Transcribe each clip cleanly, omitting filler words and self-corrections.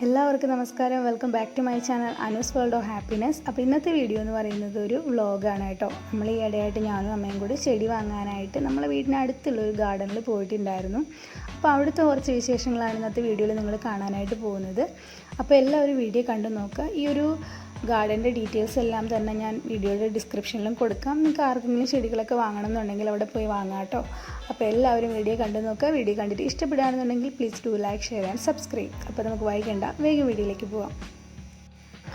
എല്ലാവർക്കും നമസ്കാരം. Welcome back to my channel Anu's world of happiness. അപ്പോൾ ഇന്നത്തെ വീഡിയോ എന്ന് പറയുന്നത് ഒരു വ്ളോഗാണ് കേട്ടോ. നമ്മൾ ഈ ഇടയായിട്ട് ഞാനും അമ്മയും കൂടി ചെടി വാങ്ങാനായിട്ട് നമ്മളെ വീടിനടുത്തുള്ള ഒരു ഗാർഡനിൽ പോയിട്ടുണ്ടായിരുന്നു. അപ്പോൾ അവിടുത്തെ കുറച്ച് വിശേഷങ്ങളാണ് ഇന്നത്തെ വീഡിയോയിൽ നിങ്ങൾ കാണാനായിട്ട് പോകുന്നത്. അപ്പോൾ എല്ലാവരും വീഡിയോ കണ്ടു നോക്കുക. ഈ ഒരു ഗാർഡൻ്റെ ഡീറ്റെയിൽസ് എല്ലാം തന്നെ ഞാൻ വീഡിയോയുടെ ഡിസ്ക്രിപ്ഷനിലും കൊടുക്കാം. നിങ്ങൾക്ക് ആർക്കെങ്കിലും ചെടികളൊക്കെ വാങ്ങണമെന്നുണ്ടെങ്കിൽ അവിടെ പോയി വാങ്ങാം കേട്ടോ. അപ്പോൾ എല്ലാവരും വീഡിയോ കണ്ടു നോക്കുക. വീഡിയോ കണ്ടിട്ട് ഇഷ്ടപ്പെടുകയാണെന്നുണ്ടെങ്കിൽ please do like, share and subscribe. അപ്പോൾ നമുക്ക് വൈകണ്ട, വേഗം വീഡിയോയിലേക്ക് പോവാം.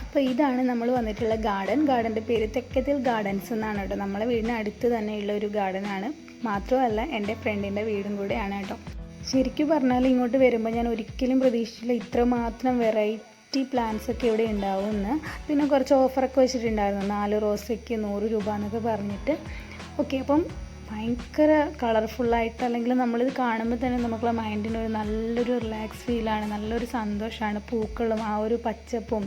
അപ്പോൾ ഇതാണ് നമ്മൾ വന്നിട്ടുള്ള ഗാർഡൻ്റെ പേര് തെക്കത്തിൽ ഗാർഡൻസ് എന്നാണ് കേട്ടോ. നമ്മളെ വീടിന് അടുത്ത് തന്നെയുള്ള ഒരു ഗാർഡനാണ്. മാത്രമല്ല എൻ്റെ ഫ്രണ്ടിൻ്റെ വീടും കൂടെയാണ് കേട്ടോ. ശരിക്കും പറഞ്ഞാൽ ഇങ്ങോട്ട് വരുമ്പോൾ ഞാൻ ഒരിക്കലും പ്രതീക്ഷിച്ചില്ല ഇത്രമാത്രം വെറൈറ്റി പ്ലാന്റ്സ് ഒക്കെ ഇവിടെ ഉണ്ടാവുമെന്ന്. പിന്നെ കുറച്ച് ഓഫറൊക്കെ വെച്ചിട്ടുണ്ടായിരുന്നു, 4 റോസയ്ക്ക് 100 രൂപ എന്നൊക്കെ പറഞ്ഞിട്ട്. ഓക്കെ, അപ്പം ഭയങ്കര കളർഫുള്ളായിട്ട്, അല്ലെങ്കിൽ നമ്മളിത് കാണുമ്പോൾ തന്നെ നമുക്കുള്ള മൈൻഡിന് ഒരു നല്ലൊരു റിലാക്സ് ഫീലാണ്, നല്ലൊരു സന്തോഷമാണ്. പൂക്കളും ആ ഒരു പച്ചപ്പും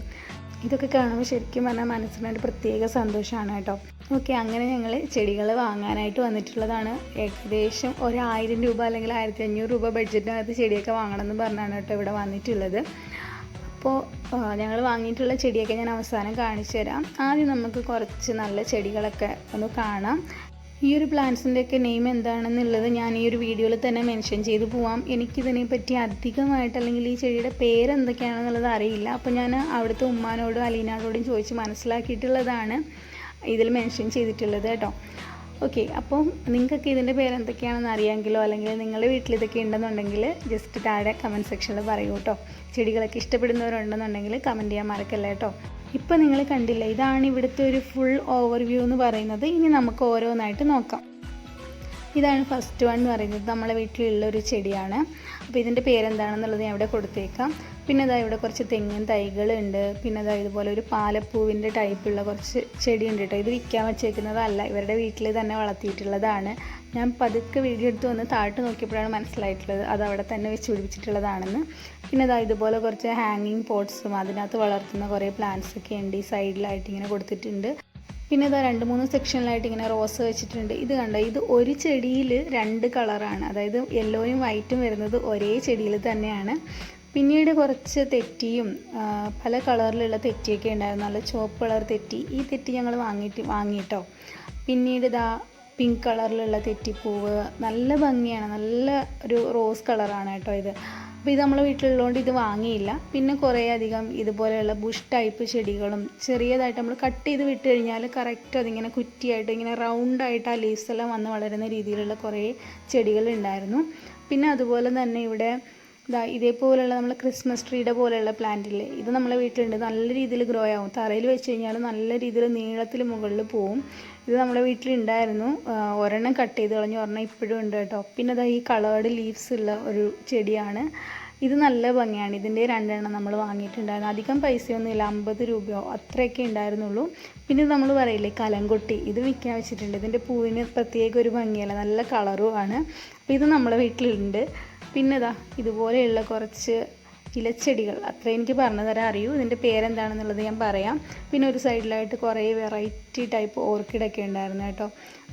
ഇതൊക്കെ കാണുമ്പോൾ ശരിക്കും പറഞ്ഞാൽ മനസ്സിനൊരു പ്രത്യേക സന്തോഷമാണ് കേട്ടോ. ഓക്കെ, അങ്ങനെ ഞങ്ങൾ ചെടികൾ വാങ്ങാനായിട്ട് വന്നിട്ടുള്ളതാണ്. ഏകദേശം 1000 രൂപ അല്ലെങ്കിൽ 1500 രൂപ ബഡ്ജറ്റിനകത്ത് ചെടിയൊക്കെ വാങ്ങണമെന്ന് പറഞ്ഞാണ് കേട്ടോ ഇവിടെ വന്നിട്ടുള്ളത്. അപ്പോൾ ഞങ്ങൾ വാങ്ങിയിട്ടുള്ള ചെടിയൊക്കെ ഞാൻ അവസാനം കാണിച്ചു തരാം. ആദ്യം നമുക്ക് കുറച്ച് നല്ല ചെടികളൊക്കെ ഒന്ന് കാണാം. ഈ ഒരു പ്ലാന്റ്സിൻ്റെയൊക്കെ നെയിം എന്താണെന്നുള്ളത് ഞാൻ ഈ ഒരു വീഡിയോയിൽ തന്നെ മെൻഷൻ ചെയ്ത് പോവാം. എനിക്കിതിനെ പറ്റി അധികമായിട്ട്, അല്ലെങ്കിൽ ഈ ചെടിയുടെ പേരെന്തൊക്കെയാണെന്നുള്ളത് അറിയില്ല. അപ്പോൾ ഞാൻ അവിടുത്തെ ഉമ്മാനോടും അലീനാടോടും ചോദിച്ച് മനസ്സിലാക്കിയിട്ടുള്ളതാണ് ഇതിൽ മെൻഷൻ ചെയ്തിട്ടുള്ളത് കേട്ടോ. ഓക്കെ, അപ്പോൾ നിങ്ങൾക്കൊക്കെ ഇതിൻ്റെ പേരെന്തൊക്കെയാണെന്ന് അറിയാമെങ്കിലോ, അല്ലെങ്കിൽ നിങ്ങളുടെ വീട്ടിൽ ഇതൊക്കെ ഉണ്ടെന്നുണ്ടെങ്കിൽ ജസ്റ്റ് താഴെ കമൻറ്റ് സെക്ഷനിൽ പറയൂ കേട്ടോ. ചെടികളൊക്കെ ഇഷ്ടപ്പെടുന്നവരുണ്ടെന്നുണ്ടെങ്കിൽ കമൻറ്റ് ചെയ്യാൻ മറക്കല്ല കേട്ടോ. ഇപ്പോൾ നിങ്ങൾ കണ്ടില്ല, ഇതാണ് ഇവിടുത്തെ ഒരു ഫുൾ ഓവർവ്യൂ എന്ന് പറയുന്നത്. ഇനി നമുക്ക് ഓരോന്നായിട്ട് നോക്കാം. ഇതാണ് ഫസ്റ്റ് വൺ എന്ന് പറയുന്നത് നമ്മളെ വീട്ടിലുള്ള ഒരു ചെടിയാണ്. അപ്പോൾ ഇതിൻ്റെ പേരെന്താണെന്നുള്ളത് ഞാൻ ഇവിടെ കൊടുത്തേക്കാം. പിന്നെ അതാ ഇവിടെ കുറച്ച് തെങ്ങിൻ തൈകളുണ്ട്. പിന്നെ അതാ ഇതുപോലെ ഒരു പാലപ്പൂവിൻ്റെ ടൈപ്പുള്ള കുറച്ച് ചെടിയുണ്ട് കേട്ടോ. ഇത് വിൽക്കാൻ വെച്ചേക്കുന്നതല്ല, ഇവരുടെ വീട്ടിൽ തന്നെ വളർത്തിയിട്ടുള്ളതാണ്. ഞാൻ പതുക്കെ വീഡിയോ എടുത്ത് വന്ന് താഴ്ത്ത് നോക്കിയപ്പോഴാണ് മനസ്സിലായിട്ടുള്ളത് അത് അവിടെ തന്നെ വെച്ച് പിടിപ്പിച്ചിട്ടുള്ളതാണെന്ന്. പിന്നെ അതാ ഇതുപോലെ കുറച്ച് ഹാങ്ങിങ് പോട്ട്സും അതിനകത്ത് വളർത്തുന്ന കുറേ പ്ലാന്റ്സൊക്കെ ഉണ്ട്. ഈ സൈഡിലായിട്ട് ഇങ്ങനെ കൊടുത്തിട്ടുണ്ട്. പിന്നെ ഇതാ 2-3 സെക്ഷനിലായിട്ട് ഇങ്ങനെ റോസ് വെച്ചിട്ടുണ്ട്. ഇത് കണ്ടോ, ഇത് ഒരു ചെടിയിൽ 2 കളറാണ്, അതായത് യെല്ലോയും വൈറ്റും വരുന്നത് ഒരേ ചെടിയിൽ തന്നെയാണ്. പിന്നീട് കുറച്ച് തെറ്റിയും പല കളറിലുള്ള തെറ്റിയൊക്കെ ഉണ്ടായിരുന്നു. നല്ല ചുവപ്പ് കളർ തെറ്റി, ഈ തെറ്റി ഞങ്ങൾ വാങ്ങിയിട്ടോ. പിന്നീട് ഇതാ പിങ്ക് കളറിലുള്ള തെറ്റിപ്പൂവ്, നല്ല ഭംഗിയാണ്, നല്ല ഒരു റോസ് കളറാണ് കേട്ടോ ഇത്. അപ്പോൾ ഇത് നമ്മളെ വീട്ടിലുള്ളതുകൊണ്ട് ഇത് വാങ്ങിയില്ല. പിന്നെ കുറേ അധികം ഇതുപോലെയുള്ള ബുഷ് ടൈപ്പ് ചെടികളും ചെറിയതായിട്ട് നമ്മൾ കട്ട് ചെയ്ത് വിട്ട് കഴിഞ്ഞാൽ കറക്റ്റ് അതിങ്ങനെ കുറ്റിയായിട്ട് ഇങ്ങനെ റൗണ്ടായിട്ട് ആ ലീവ്സ് എല്ലാം വന്ന് വളരുന്ന രീതിയിലുള്ള കുറേ ചെടികളുണ്ടായിരുന്നു. പിന്നെ അതുപോലെ തന്നെ ഇവിടെ ഇതേപോലെയുള്ള നമ്മൾ ക്രിസ്മസ് ട്രീയുടെ പോലെയുള്ള പ്ലാന്റ് ഇല്ലേ, ഇത് നമ്മളെ വീട്ടിലുണ്ട്. നല്ല രീതിയിൽ ഗ്രോ ആവും, തറയിൽ വെച്ച് കഴിഞ്ഞാൽ നല്ല രീതിയിൽ നീളത്തിൽ മുകളിൽ പോവും. ഇത് നമ്മുടെ വീട്ടിലുണ്ടായിരുന്നു. ഒരെണ്ണം കട്ട് ചെയ്ത് കളഞ്ഞു, ഒരെണ്ണം ഇപ്പോഴും ഉണ്ട് കേട്ടോ. പിന്നെ അതാ ഈ കളേർഡ് ലീവ്സ് ഉള്ള ഒരു ചെടിയാണ്. ഇത് നല്ല ഭംഗിയാണ്. ഇതിൻ്റെ 2 എണ്ണം നമ്മൾ വാങ്ങിയിട്ടുണ്ടായിരുന്നു. അധികം പൈസയൊന്നും ഇല്ല, 50 രൂപയോ അത്രയൊക്കെ ഉണ്ടായിരുന്നുള്ളൂ. പിന്നെ ഇത് നമ്മൾ പറയില്ലേ കലംകൊട്ടി, ഇത് വിൽക്കാൻ വെച്ചിട്ടുണ്ട്. ഇതിൻ്റെ പൂവിന് പ്രത്യേക ഒരു ഭംഗിയല്ല, നല്ല കളറുമാണ്. അപ്പോൾ ഇത് നമ്മളെ വീട്ടിലുണ്ട്. പിന്നെ ഇതാ ഇതുപോലെയുള്ള കുറച്ച് ഇലച്ചെടികൾ, അത്ര എനിക്ക് പറഞ്ഞു തരാൻ അറിയൂ. ഇതിൻ്റെ പേരെന്താണെന്നുള്ളത് ഞാൻ പറയാം. പിന്നെ ഒരു സൈഡിലായിട്ട് കുറേ വെറൈറ്റി ടൈപ്പ് ഓർക്കിഡൊക്കെ ഉണ്ടായിരുന്നു കേട്ടോ.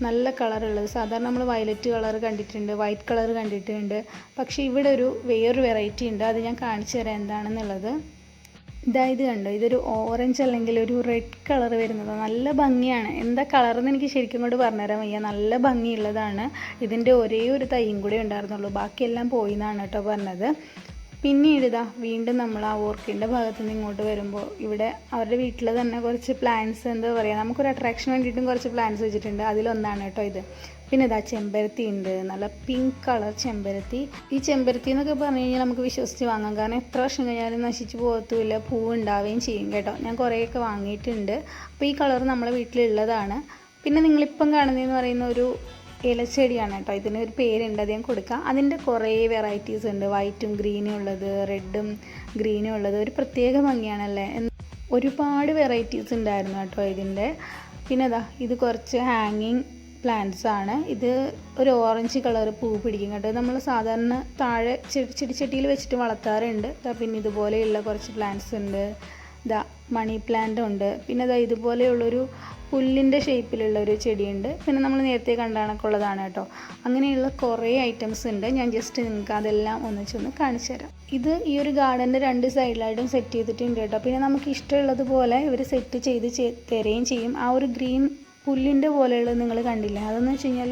നല്ല കളറുള്ളത്. സാധാരണ നമ്മൾ വയലറ്റ് കളർ കണ്ടിട്ടുണ്ട്, വൈറ്റ് കളർ കണ്ടിട്ടുണ്ട്. പക്ഷേ ഇവിടെ വേറൊരു വെറൈറ്റി ഉണ്ട്, അത് ഞാൻ കാണിച്ചു തരാം എന്താണെന്നുള്ളത്. ഇത് കണ്ടോ, ഇതൊരു ഓറഞ്ച് അല്ലെങ്കിൽ ഒരു റെഡ് കളർ വരുന്നത്, നല്ല ഭംഗിയാണ്. എന്താ കളറെന്ന് എനിക്ക് ശരിക്കും കൊണ്ട് പറഞ്ഞുതരാൻ വയ്യ, നല്ല ഭംഗിയുള്ളതാണ്. ഇതിൻ്റെ ഒരേ ഒരു തൈയും കൂടെ ഉണ്ടായിരുന്നുള്ളൂ, ബാക്കിയെല്ലാം പോയി എന്നാണ് കേട്ടോ പറഞ്ഞത്. പിന്നീട് വീണ്ടും നമ്മൾ ആ ഓർക്കിഡിൻ്റെ ഭാഗത്ത് നിന്ന് ഇങ്ങോട്ട് വരുമ്പോൾ ഇവിടെ അവരുടെ വീട്ടിൽ തന്നെ കുറച്ച് പ്ലാന്റ്സ്, എന്താ പറയുക, നമുക്കൊരു അട്രാക്ഷൻ വേണ്ടിയിട്ടും കുറച്ച് പ്ലാന്റ്സ് വെച്ചിട്ടുണ്ട്. അതിലൊന്നാണ് കേട്ടോ ഇത്. പിന്നെ ചെമ്പരത്തി ഉണ്ട്, നല്ല പിങ്ക് കളർ ചെമ്പരത്തി. ഈ ചെമ്പരത്തി എന്നൊക്കെ പറഞ്ഞു കഴിഞ്ഞാൽ നമുക്ക് വിശ്വസിച്ച് വാങ്ങാം, കാരണം എത്ര വർഷം കഴിഞ്ഞാലും നശിച്ച് പോകത്തുമില്ല, പൂവ് ഉണ്ടാവുകയും ചെയ്യും കേട്ടോ. ഞാൻ കുറേയൊക്കെ വാങ്ങിയിട്ടുണ്ട്. അപ്പോൾ ഈ കളർ നമ്മളെ വീട്ടിലുള്ളതാണ്. പിന്നെ നിങ്ങളിപ്പം കാണുന്നതെന്ന് പറയുന്ന ഒരു ഇലച്ചെടിയാണ് കേട്ടോ. ഇതിനൊരു പേരുണ്ട്, അത് ഞാൻ കൊടുക്കാം. അതിൻ്റെ കുറേ വെറൈറ്റീസ് ഉണ്ട്, വൈറ്റും ഗ്രീനും ഉള്ളത്, റെഡും ഗ്രീനും ഉള്ളത്. ഒരു പ്രത്യേക ഭംഗിയാണല്ലേ. ഒരുപാട് വെറൈറ്റീസ് ഉണ്ടായിരുന്നു കേട്ടോ ഇതിൻ്റെ. പിന്നെ ഇത് കുറച്ച് ഹാങ്ങിങ് പ്ലാന്റ്സ് ആണ്. ഇത് ഒരു ഓറഞ്ച് കളർ പൂ പിടിക്കും കേട്ടോ. നമ്മൾ സാധാരണ താഴെ ചെടിച്ചട്ടിയിൽ വെച്ചിട്ട് വളർത്താറുണ്ട്. പിന്നെ ഇതുപോലെയുള്ള കുറച്ച് പ്ലാന്റ്സ് ഉണ്ട്. ഇതാ മണി പ്ലാന്റ് ഉണ്ട്. പിന്നെ ഇതാ ഇതുപോലെയുള്ളൊരു പുല്ലിൻ്റെ ഷേപ്പിലുള്ളൊരു ചെടിയുണ്ട്. പിന്നെ നമ്മൾ നേരത്തെ കണ്ടണക്കുള്ളതാണ് കേട്ടോ. അങ്ങനെയുള്ള കുറേ ഐറ്റംസ് ഉണ്ട്. ഞാൻ ജസ്റ്റ് നിങ്ങൾക്ക് അതെല്ലാം ഒന്നിച്ചൊന്ന് കാണിച്ചു തരാം. ഇത് ഈ ഒരു ഗാർഡൻ്റെ 2 സൈഡിലായിട്ടും സെറ്റ് ചെയ്തിട്ടുണ്ട് കേട്ടോ. പിന്നെ നമുക്ക് ഇഷ്ടമുള്ളതുപോലെ ഇവർ സെറ്റ് ചെയ്ത് തരുകയും ചെയ്യും. ആ ഒരു ഗ്രീൻ പുല്ലിൻ്റെ പോലെയുള്ളത് നിങ്ങൾ കണ്ടില്ല, അതെന്ന് വെച്ച് കഴിഞ്ഞാൽ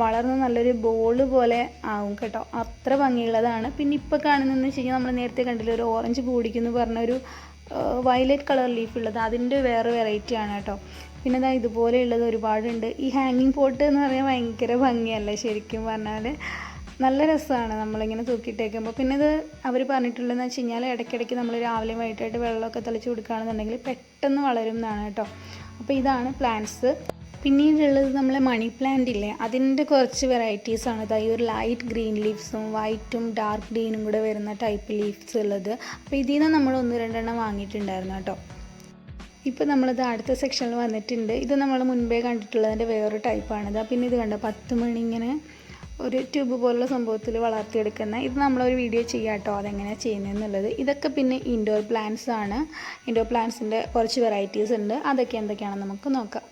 വളർന്ന് നല്ലൊരു ബോള് പോലെ ആവും കേട്ടോ. അത്ര ഭംഗിയുള്ളതാണ്. പിന്നെ ഇപ്പോൾ കാണുന്നതെന്ന് വെച്ച് കഴിഞ്ഞാൽ നമ്മൾ നേരത്തെ കണ്ടില്ല, ഒരു ഓറഞ്ച് പൂടിക്കെന്ന് പറഞ്ഞൊരു വയലറ്റ് കളർ ലീഫ് ഉള്ളത്, അതിൻ്റെ വേറെ വെറൈറ്റി ആണ് കേട്ടോ. പിന്നെ ഇതാ ഇതുപോലെയുള്ളത് ഒരുപാടുണ്ട്. ഈ ഹാങ്ങിങ് പോട്ട് എന്ന് പറയാൻ ഭയങ്കര ഭംഗിയല്ലേ ശരിക്കും പറഞ്ഞാൽ. നല്ല രസമാണ് നമ്മളിങ്ങനെ തൂക്കിയിട്ടേക്കുമ്പോൾ. പിന്നെ ഇത് അവർ പറഞ്ഞിട്ടുള്ളതെന്ന് വെച്ച് കഴിഞ്ഞാൽ ഇടയ്ക്കിടയ്ക്ക് നമ്മൾ രാവിലെയും വൈകിട്ടായിട്ട് വെള്ളമൊക്കെ തളിച്ച് കൊടുക്കുകയാണെന്നുണ്ടെങ്കിൽ പെട്ടെന്ന് വളരും എന്നാണ് കേട്ടോ. അപ്പോൾ ഇതാണ് പ്ലാന്റ്സ്. പിന്നീടുള്ളത് നമ്മളെ മണി പ്ലാന്റ് ഇല്ലേ, അതിൻ്റെ കുറച്ച് വെറൈറ്റീസാണ്. ഈ ഒരു ലൈറ്റ് ഗ്രീൻ ലീവ്സും വൈറ്റും ഡാർക്ക് ഗ്രീനും കൂടെ വരുന്ന ടൈപ്പ് ലീവ്സ് ഉള്ളത്. അപ്പോൾ ഇതിൽ നിന്ന് നമ്മൾ 1-2 വാങ്ങിയിട്ടുണ്ടായിരുന്നു കേട്ടോ. ഇപ്പോൾ നമ്മളിത് അടുത്ത സെക്ഷനിൽ വന്നിട്ടുണ്ട്. ഇത് നമ്മൾ മുൻപേ കണ്ടിട്ടുള്ളതിൻ്റെ വേറൊരു ടൈപ്പാണിത്. പിന്നെ ഇത് കണ്ടോ 10 മണി ഇങ്ങനെ ഒരു ട്യൂബ് പോലുള്ള സംഭവത്തിൽ വളർത്തിയെടുക്കുന്ന, ഇത് നമ്മളൊരു വീഡിയോ ചെയ്യാം കേട്ടോ അതെങ്ങനെയാണ് ചെയ്യുന്നതെന്നുള്ളത്. ഇതൊക്കെ പിന്നെ ഇൻഡോർ പ്ലാന്റ്സ് ആണ്. ഇൻഡോർ പ്ലാന്റ്സിൻ്റെ കുറച്ച് വെറൈറ്റീസ് ഉണ്ട്. അതൊക്കെ എന്തൊക്കെയാണെന്ന് നമുക്ക് നോക്കാം.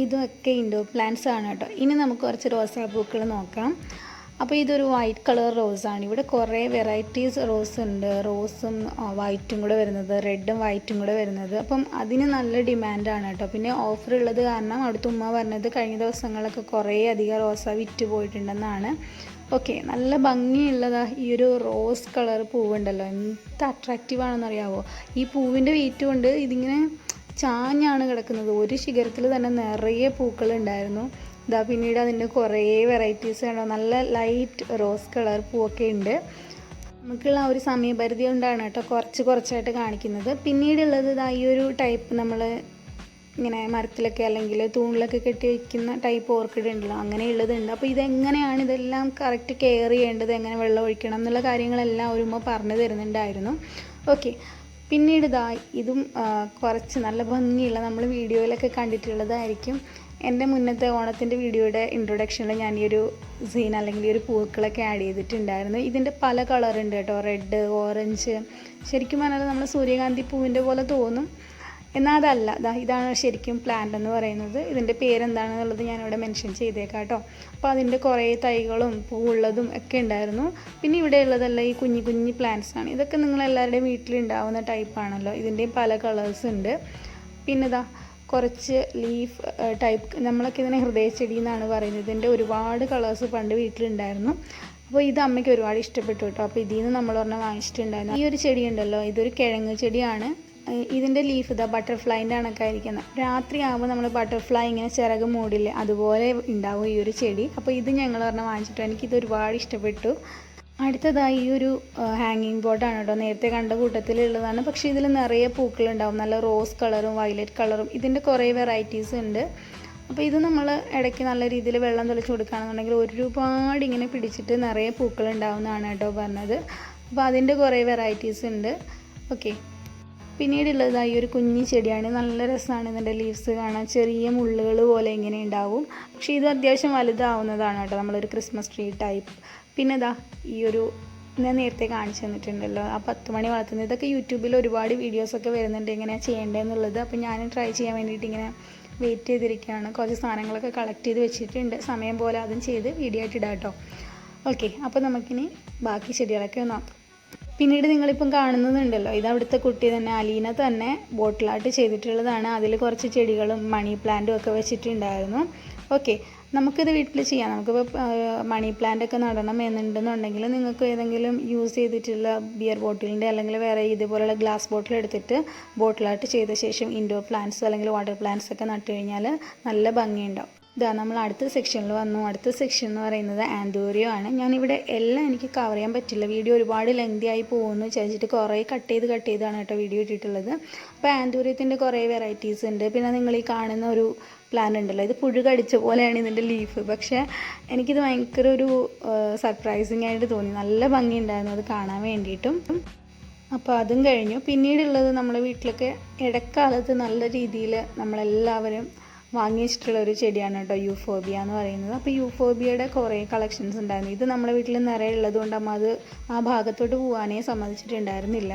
ഇതൊക്കെ ഇൻഡോർ പ്ലാന്റ്സ് ആണ് കേട്ടോ. ഇനി നമുക്ക് കുറച്ച് റോസാപ്പൂക്കൾ നോക്കാം. അപ്പോൾ ഇതൊരു വൈറ്റ് കളർ റോസാണ്. ഇവിടെ കുറേ വെറൈറ്റീസ് റോസ് ഉണ്ട്. റോസും വൈറ്റും കൂടെ വരുന്നത്, റെഡും വൈറ്റും കൂടെ വരുന്നത്. അപ്പം അതിന് നല്ല ഡിമാൻഡാണ് കേട്ടോ. പിന്നെ ഓഫർ ഉള്ളത് കാരണം അവിടുത്തെ ഉമ്മ പറഞ്ഞത് കഴിഞ്ഞ ദിവസങ്ങളൊക്കെ കുറേ അധികം റോസ വിറ്റ് പോയിട്ടുണ്ടെന്നാണ്. ഓക്കെ, നല്ല ഭംഗിയുള്ളതാ ഈ ഒരു റോസ് കളർ പൂവുണ്ടല്ലോ, എന്ത് അട്രാക്റ്റീവാണെന്നറിയാവോ. ഈ പൂവിൻ്റെ വെയിറ്റ് കൊണ്ട് ഇതിങ്ങനെ ചാഞ്ഞാണ് കിടക്കുന്നത്. ഒരു ശിഖരത്തിൽ തന്നെ നിറയെ പൂക്കളുണ്ടായിരുന്നു. ഇതാ പിന്നീട് അതിൻ്റെ കുറേ വെറൈറ്റീസ് ആണോ, നല്ല ലൈറ്റ് റോസ് കളർ പൂവൊക്കെ ഉണ്ട്. നമുക്കുള്ള ആ ഒരു സമയപരിധി കൊണ്ടാണ് കേട്ടോ കുറച്ചായിട്ട് കാണിക്കുന്നത്. പിന്നീടുള്ളത് ഇതാ ഈ ഒരു ടൈപ്പ് നമ്മൾ ഇങ്ങനെ മരത്തിലൊക്കെ അല്ലെങ്കിൽ തൂണിലൊക്കെ കെട്ടി വയ്ക്കുന്ന ടൈപ്പ് ഓർക്കിഡ് ഉണ്ടല്ലോ, അങ്ങനെയുള്ളതുണ്ട്. അപ്പോൾ ഇതെങ്ങനെയാണ് ഇതെല്ലാം കറക്റ്റ് കെയർ ചെയ്യേണ്ടത്, എങ്ങനെ വെള്ളം ഒഴിക്കണം എന്നുള്ള കാര്യങ്ങളെല്ലാം ഒരുമ്പോൾ പറഞ്ഞു തരുന്നുണ്ടായിരുന്നു. ഓക്കെ, പിന്നീട് ഇതാ ഇതും കുറച്ച് നല്ല ഭംഗിയുള്ള, നമ്മൾ വീഡിയോയിലൊക്കെ കണ്ടിട്ടുള്ളതായിരിക്കും. എൻ്റെ മുന്നത്തെ ഓണത്തിൻ്റെ വീഡിയോയുടെ ഇൻട്രൊഡക്ഷനിൽ ഞാൻ ഈ ഒരു സീൻ അല്ലെങ്കിൽ ഈ ഒരു പൂക്കളൊക്കെ ആഡ് ചെയ്തിട്ടുണ്ടായിരുന്നു. ഇതിൻ്റെ പല കളറുണ്ട് കേട്ടോ, റെഡ്, ഓറഞ്ച്. ശരിക്കും പറഞ്ഞാൽ നമ്മൾ സൂര്യകാന്തി പൂവിൻ്റെ പോലെ തോന്നും, എന്നാൽ അതല്ല. ഇതാണ് ശരിക്കും പ്ലാന്റ് എന്ന് പറയുന്നത്. ഇതിൻ്റെ പേരെന്താണെന്നുള്ളത് ഞാനിവിടെ മെൻഷൻ ചെയ്തേക്കാം കേട്ടോ. അപ്പോൾ അതിൻ്റെ കുറേ തൈകളും പൂവുള്ളതും ഒക്കെ ഉണ്ടായിരുന്നു. പിന്നെ ഇവിടെ ഉള്ളതല്ല ഈ കുഞ്ഞി പ്ലാന്റ്സാണ്. ഇതൊക്കെ നിങ്ങളെല്ലാവരുടെയും വീട്ടിലുണ്ടാവുന്ന ടൈപ്പാണല്ലോ. ഇതിൻ്റെയും പല കളേഴ്സ് ഉണ്ട്. പിന്നെ കുറച്ച് ലീഫ് ടൈപ്പ്, നമ്മളൊക്കെ ഇതിനെ ഹൃദയച്ചെടി എന്നാണ് പറയുന്നത്. ഇതിൻ്റെ ഒരുപാട് കളേഴ്സ് പണ്ട് വീട്ടിലുണ്ടായിരുന്നു. അപ്പോൾ ഇത് അമ്മയ്ക്ക് ഒരുപാട് ഇഷ്ടപ്പെട്ടു കേട്ടോ. അപ്പോൾ ഇതിൽ നിന്ന് നമ്മൾ ഒരെണ്ണം വാങ്ങിച്ചിട്ടുണ്ടായിരുന്നു. ഈ ഒരു ചെടി ഉണ്ടല്ലോ, ഇതൊരു കിഴങ്ങ് ചെടിയാണ്. ഇതിൻ്റെ ലീഫ് ബട്ടർഫ്ലൈൻ്റെ കണക്കായിരിക്കുന്നത്. രാത്രി ആകുമ്പോൾ നമ്മൾ ബട്ടർഫ്ലൈ ഇങ്ങനെ ചിറക് മൂടില്ലേ, അതുപോലെ ഉണ്ടാവും ഈ ഒരു ചെടി. അപ്പോൾ ഇത് ഞങ്ങൾ ഒരെണ്ണം വാങ്ങിച്ചിട്ടു. എനിക്കിത് ഒരുപാട് ഇഷ്ടപ്പെട്ടു. അടുത്തതായി ഈ ഒരു ഹാങ്ങിങ് ബോർഡാണ് കേട്ടോ. നേരത്തെ കണ്ട കൂട്ടത്തിലുള്ളതാണ്, പക്ഷേ ഇതിൽ നിറയെ പൂക്കളുണ്ടാവും. നല്ല റോസ് കളറും വയലറ്റ് കളറും. ഇതിൻ്റെ കുറേ വെറൈറ്റീസ് ഉണ്ട്. അപ്പോൾ ഇത് നമ്മൾ ഇടയ്ക്ക് നല്ല രീതിയിൽ വെള്ളം തെളിച്ച് കൊടുക്കുകയാണെന്നുണ്ടെങ്കിൽ ഒരുപാട് ഇങ്ങനെ പിടിച്ചിട്ട് നിറയെ പൂക്കളുണ്ടാവുന്നതാണ് കേട്ടോ പറഞ്ഞത്. അപ്പോൾ അതിൻ്റെ കുറേ വെറൈറ്റീസ് ഉണ്ട്. ഓക്കെ, പിന്നീടുള്ളത് ഈ ഒരു കുഞ്ഞി ചെടിയാണ്. നല്ല രസമാണ് ഇതിൻ്റെ ലീവ്സ് കാണാൻ. ചെറിയ മുള്ളുകൾ പോലെ ഇങ്ങനെ ഉണ്ടാവും. പക്ഷേ ഇത് അത്യാവശ്യം വലുതാവുന്നതാണ് കേട്ടോ, നമ്മളൊരു ക്രിസ്മസ് ട്രീ ടൈപ്പ്. പിന്നെ ഈ ഒരു ഞാൻ നേരത്തെ കാണിച്ചു തന്നിട്ടുണ്ടല്ലോ, ആ 10 മണി വളർത്തുന്നത്. ഇതൊക്കെ യൂട്യൂബിൽ ഒരുപാട് വീഡിയോസൊക്കെ വരുന്നുണ്ട് എങ്ങനെയാണ് ചെയ്യേണ്ടതെന്നുള്ളത്. അപ്പോൾ ഞാൻ ട്രൈ ചെയ്യാൻ വേണ്ടിയിട്ട് ഇങ്ങനെ വെയിറ്റ് ചെയ്തിരിക്കുകയാണ്. കുറച്ച് സാധനങ്ങളൊക്കെ കളക്ട് ചെയ്ത് വെച്ചിട്ടുണ്ട്. സമയം പോലെ അതും ചെയ്ത് വീഡിയോ ആയിട്ട് ഇടാം കേട്ടോ. ഓക്കെ, അപ്പോൾ നമുക്കിനി ബാക്കി ചെടികളൊക്കെ നോക്കാം. പിന്നീട് നിങ്ങളിപ്പം കാണുന്നതുണ്ടല്ലോ, ഇത് അവിടുത്തെ കുട്ടി തന്നെ, അലീന തന്നെ ബോട്ടിലായിട്ട് ചെയ്തിട്ടുള്ളതാണ്. അതിൽ കുറച്ച് ചെടികളും മണി പ്ലാന്റും ഒക്കെ വെച്ചിട്ടുണ്ടായിരുന്നു. ഓക്കെ, നമുക്കിത് വീട്ടിൽ ചെയ്യാം. നമുക്കിപ്പോൾ മണി പ്ലാന്റ് ഒക്കെ നടണം എന്നുണ്ടെന്നുണ്ടെങ്കിൽ നിങ്ങൾക്ക് ഏതെങ്കിലും യൂസ് ചെയ്തിട്ടുള്ള ബിയർ ബോട്ടിലിൻ്റെ അല്ലെങ്കിൽ വേറെ ഇതുപോലുള്ള ഗ്ലാസ് ബോട്ടിൽ എടുത്തിട്ട് ബോട്ടിലായിട്ട് ചെയ്ത ശേഷം ഇൻഡോർ പ്ലാന്റ്സ് അല്ലെങ്കിൽ വാട്ടർ പ്ലാന്റ്സ് ഒക്കെ നട്ടു കഴിഞ്ഞാൽ നല്ല ഭംഗിയുണ്ടാവും. ഇതാ നമ്മൾ അടുത്ത സെക്ഷനിൽ വന്നു. അടുത്ത സെക്ഷൻ എന്ന് പറയുന്നത് ആന്തൂറിയം ആണ്. ഞാനിവിടെ എല്ലാം എനിക്ക് കവർ ചെയ്യാൻ പറ്റില്ല, വീഡിയോ ഒരുപാട് ലെങ്തി ആയി പോകുമെന്ന് വിചാരിച്ചിട്ട് കുറേ കട്ട് ചെയ്താണ് കേട്ടോ വീഡിയോ ഇട്ടിട്ടുള്ളത്. അപ്പോൾ ആന്തൂറിയത്തിൻ്റെ കുറേ വെറൈറ്റീസ് ഉണ്ട്. പിന്നെ നിങ്ങൾ ഈ കാണുന്ന ഒരു പ്ലാൻ ഉണ്ടല്ലോ, ഇത് പുഴു കടിച്ച പോലെയാണ് ഇതിൻ്റെ ലീഫ്. പക്ഷേ എനിക്കിത് ഭയങ്കര ഒരു സർപ്രൈസിങ് ആയിട്ട് തോന്നി. നല്ല ഭംഗിയുണ്ടായിരുന്നു അത് കാണാൻ വേണ്ടിയിട്ടും. അപ്പോൾ അതും കഴിഞ്ഞു. പിന്നീടുള്ളത് നമ്മുടെ വീട്ടിലൊക്കെ ഇടക്കാലത്ത് നല്ല രീതിയിൽ നമ്മളെല്ലാവരും വാങ്ങി വെച്ചിട്ടുള്ള ഒരു ചെടിയാണ് കേട്ടോ യൂഫോബിയ എന്ന് പറയുന്നത്. അപ്പോൾ യൂഫോബിയയുടെ കുറേ കളക്ഷൻസ് ഉണ്ടായിരുന്നു. ഇത് നമ്മുടെ വീട്ടിൽ നിറയെ ഉള്ളതുകൊണ്ട് അമ്മ അത് ആ ഭാഗത്തോട്ട് പോകാനേ സമ്മതിച്ചിട്ടുണ്ടായിരുന്നില്ല.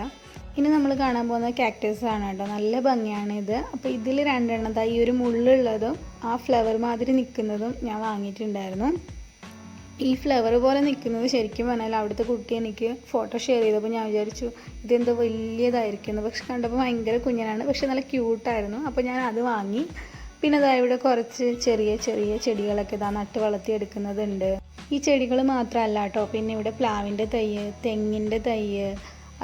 ഇനി നമ്മൾ കാണാൻ പോകുന്ന കാക്ടസ് ആണ് കേട്ടോ, നല്ല ഭംഗിയാണ് ഇത്. അപ്പോൾ ഇതിൽ രണ്ടെണ്ണം, ഈ ഒരു മുള്ളുള്ളതും ആ ഫ്ലവർ മാതിരി നിൽക്കുന്നതും ഞാൻ വാങ്ങിയിട്ടുണ്ടായിരുന്നു. ഈ ഫ്ലവർ പോലെ നിൽക്കുന്നത് ശരിക്കും പറഞ്ഞാൽ അവിടുത്തെ കുട്ടി എനിക്ക് ഫോട്ടോ ഷെയർ ചെയ്തപ്പോൾ ഞാൻ വിചാരിച്ചു ഇതെന്തോ വലിയതായിരിക്കുന്നു. പക്ഷെ കണ്ടപ്പോൾ ഭയങ്കര കുഞ്ഞനാണ്, പക്ഷെ നല്ല ക്യൂട്ടായിരുന്നു. അപ്പോൾ ഞാൻ അത് വാങ്ങി. പിന്നെ അതാ ഇവിടെ കുറച്ച് ചെറിയ ചെടികളൊക്കെ ഇതാ നട്ട് വളർത്തിയെടുക്കുന്നതുണ്ട്. ഈ ചെടികൾ മാത്രമല്ല കേട്ടോ, പിന്നെ ഇവിടെ പ്ലാവിൻ്റെ തൈ, തെങ്ങിൻ്റെ തൈ,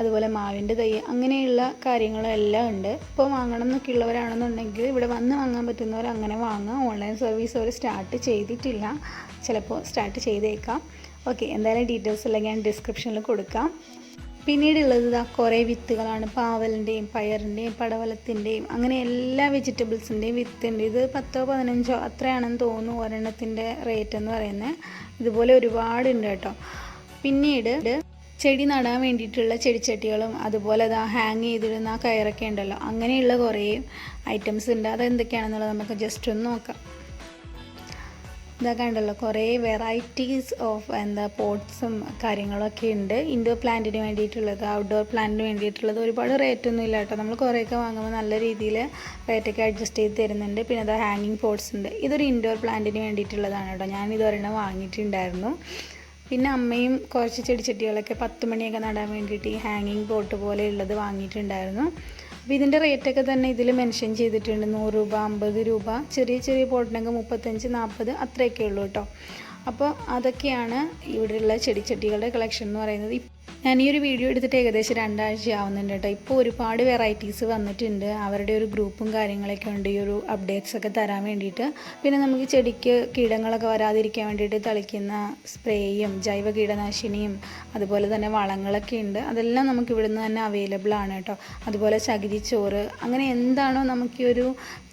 അതുപോലെ മാവിൻ്റെ തൈ, അങ്ങനെയുള്ള കാര്യങ്ങളെല്ലാം ഉണ്ട്. ഇപ്പോൾ വാങ്ങണം എന്നൊക്കെ ഉള്ളവരാണെന്നുണ്ടെങ്കിൽ ഇവിടെ വന്ന് വാങ്ങാൻ പറ്റുന്നവർ അങ്ങനെ വാങ്ങാം. ഓൺലൈൻ സർവീസ് അവർ സ്റ്റാർട്ട് ചെയ്തിട്ടില്ല, ചിലപ്പോൾ സ്റ്റാർട്ട് ചെയ്തേക്കാം. ഓക്കെ, എന്തായാലും ഡീറ്റെയിൽസ് എല്ലാം ഞാൻ ഡിസ്ക്രിപ്ഷനിൽ കൊടുക്കാം. പിന്നീടുള്ളത് ഇതാ കുറേ വിത്തുകളാണ്. പാവലിൻ്റെയും പയറിൻ്റെയും പടവലത്തിൻ്റെയും അങ്ങനെ എല്ലാ വെജിറ്റബിൾസിൻ്റെയും വിത്തുണ്ട്. ഇത് 10-15 അത്രയാണെന്ന് തോന്നുന്നു ഒരെണ്ണത്തിൻ്റെ റേറ്റ് എന്ന് പറയുന്നത്. ഇതുപോലെ ഒരുപാടുണ്ട് കേട്ടോ. പിന്നീട് ചെടി നടാൻ വേണ്ടിയിട്ടുള്ള ചെടിച്ചട്ടികളും അതുപോലെ അതാ ഹാങ് ചെയ്തിടുന്ന ആ കയറൊക്കെ ഉണ്ടല്ലോ, അങ്ങനെയുള്ള കുറേ ഐറ്റംസ് ഉണ്ട്. അതെന്തൊക്കെയാണെന്നുള്ളത് നമുക്ക് ജസ്റ്റ് ഒന്ന് നോക്കാം. ഇതൊക്കെ ഉണ്ടല്ലോ, കുറേ വെറൈറ്റീസ് ഓഫ് പോട്ട്സും കാര്യങ്ങളൊക്കെ ഉണ്ട്. ഇൻഡോർ പ്ലാന്റിന് വേണ്ടിയിട്ടുള്ളത്, ഔട്ട്ഡോർ പ്ലാന്റിന് വേണ്ടിയിട്ടുള്ളത്. ഒരുപാട് റേറ്റൊന്നും ഇല്ല കേട്ടോ, നമ്മൾ കുറേയൊക്കെ വാങ്ങുമ്പോൾ നല്ല രീതിയിൽ റേറ്റൊക്കെ അഡ്ജസ്റ്റ് ചെയ്ത് തരുന്നുണ്ട്. പിന്നെ അത് ഹാങ്ങിങ് പോട്ട്സ് ഉണ്ട്. ഇതൊരു ഇൻഡോർ പ്ലാന്റിന് വേണ്ടിയിട്ടുള്ളതാണ് കേട്ടോ, ഞാൻ ഇതൊരെണ്ണം വാങ്ങിയിട്ടുണ്ടായിരുന്നു. പിന്നെ അമ്മയും കുറച്ച് ചെടിച്ചട്ടികളൊക്കെ 10 മണിയൊക്കെ നടാൻ വേണ്ടിയിട്ട് ഈ ഹാങ്ങിങ് പോട്ട് പോലെ ഉള്ളത് വാങ്ങിയിട്ടുണ്ടായിരുന്നു. അപ്പോൾ ഇതിൻ്റെ റേറ്റൊക്കെ തന്നെ ഇതിൽ മെൻഷൻ ചെയ്തിട്ടുണ്ട്. 100 രൂപ, 50 രൂപ, ചെറിയ പോട്ടിനൊക്കെ 35-40 അത്രയൊക്കെ ഉള്ളൂ കേട്ടോ. അപ്പോൾ അതൊക്കെയാണ് ഇവിടെയുള്ള ചെടിച്ചട്ടികളുടെ കളക്ഷൻ എന്ന് പറയുന്നത്. ഞാൻ ഈ ഒരു വീഡിയോ എടുത്തിട്ട് ഏകദേശം 2 ആഴ്ച ആവുന്നുണ്ട് കേട്ടോ. ഇപ്പോൾ ഒരുപാട് വെറൈറ്റീസ് വന്നിട്ടുണ്ട്. അവരുടെ ഒരു ഗ്രൂപ്പും കാര്യങ്ങളൊക്കെ ഉണ്ട് ഈ ഒരു അപ്ഡേറ്റ്സ് ഒക്കെ തരാൻ വേണ്ടിയിട്ട്. പിന്നെ നമുക്ക് ചെടിക്ക് കീടങ്ങളൊക്കെ വരാതിരിക്കാൻ വേണ്ടിയിട്ട് തളിക്കുന്ന സ്പ്രേയും ജൈവ കീടനാശിനിയും അതുപോലെ തന്നെ വളങ്ങളൊക്കെ ഉണ്ട്. അതെല്ലാം നമുക്ക് ഇവിടുന്ന് തന്നെ അവൈലബിൾ ആണ് കേട്ടോ. അതുപോലെ ചകിരിച്ചോറ്, അങ്ങനെ എന്താണോ നമുക്ക് ഈ ഒരു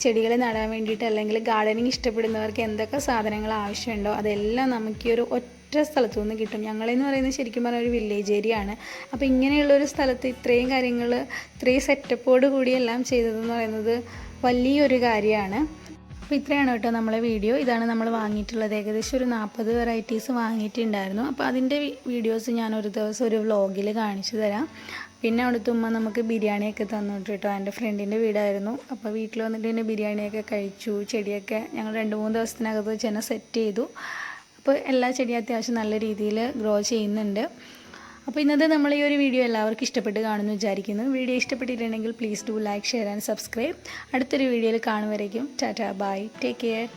ചെടികളെ നടാൻ വേണ്ടിയിട്ട് അല്ലെങ്കിൽ ഗാർഡനിങ് ഇഷ്ടപ്പെടുന്നവർക്ക് എന്തൊക്കെ സാധനങ്ങൾ ആവശ്യമുണ്ടോ അതെല്ലാം നമുക്ക് ഈ ഒരു ഒറ്റ സ്ഥലത്തു നിന്ന് കിട്ടും. ഞങ്ങളെന്ന് പറയുന്നത് ശരിക്കും പറഞ്ഞാൽ ഒരു വില്ലേജ് ഏരിയ ആണ്. അപ്പോൾ ഇങ്ങനെയുള്ളൊരു സ്ഥലത്ത് ഇത്രയും കാര്യങ്ങൾ, ഇത്രയും സെറ്റപ്പോട് കൂടി എല്ലാം ചെയ്തതെന്ന് പറയുന്നത് വലിയൊരു കാര്യമാണ്. അപ്പോൾ ഇത്രയാണ് കേട്ടോ നമ്മളെ വീഡിയോ. ഇതാണ് നമ്മൾ വാങ്ങിയിട്ടുള്ളത്. ഏകദേശം ഒരു 40 വെറൈറ്റീസ് വാങ്ങിയിട്ടുണ്ടായിരുന്നു. അപ്പോൾ അതിൻ്റെ വീഡിയോസ് ഞാൻ ഒരു ദിവസം ഒരു വ്ളോഗിൽ കാണിച്ചു തരാം. പിന്നെ അവിടുത്തെ ഉമ്മ നമുക്ക് ബിരിയാണിയൊക്കെ തന്നിട്ട് കേട്ടോ. എൻ്റെ ഫ്രണ്ടിൻ്റെ വീടായിരുന്നു. അപ്പോൾ വീട്ടിൽ വന്നിട്ട് പിന്നെ ബിരിയാണിയൊക്കെ കഴിച്ചു. ചെടിയൊക്കെ ഞങ്ങൾ 2-3 ദിവസത്തിനകത്ത് വെച്ച് തന്നെ സെറ്റ് ചെയ്തു. അപ്പോൾ എല്ലാ ചെടിയും അത്യാവശ്യം നല്ല രീതിയിൽ ഗ്രോ ചെയ്യുന്നുണ്ട്. അപ്പോൾ ഇന്നത്തെ നമ്മൾ ഈ ഒരു വീഡിയോ എല്ലാവർക്കും ഇഷ്ടപ്പെട്ട് കാണുമെന്ന് വിചാരിക്കുന്നു. വീഡിയോ ഇഷ്ടപ്പെട്ടിട്ടുണ്ടെങ്കിൽ please do like, share and subscribe. അടുത്തൊരു വീഡിയോയിൽ കാണും വരേക്കും ടാറ്റാ, ബൈ, ടേക്ക് കെയർ.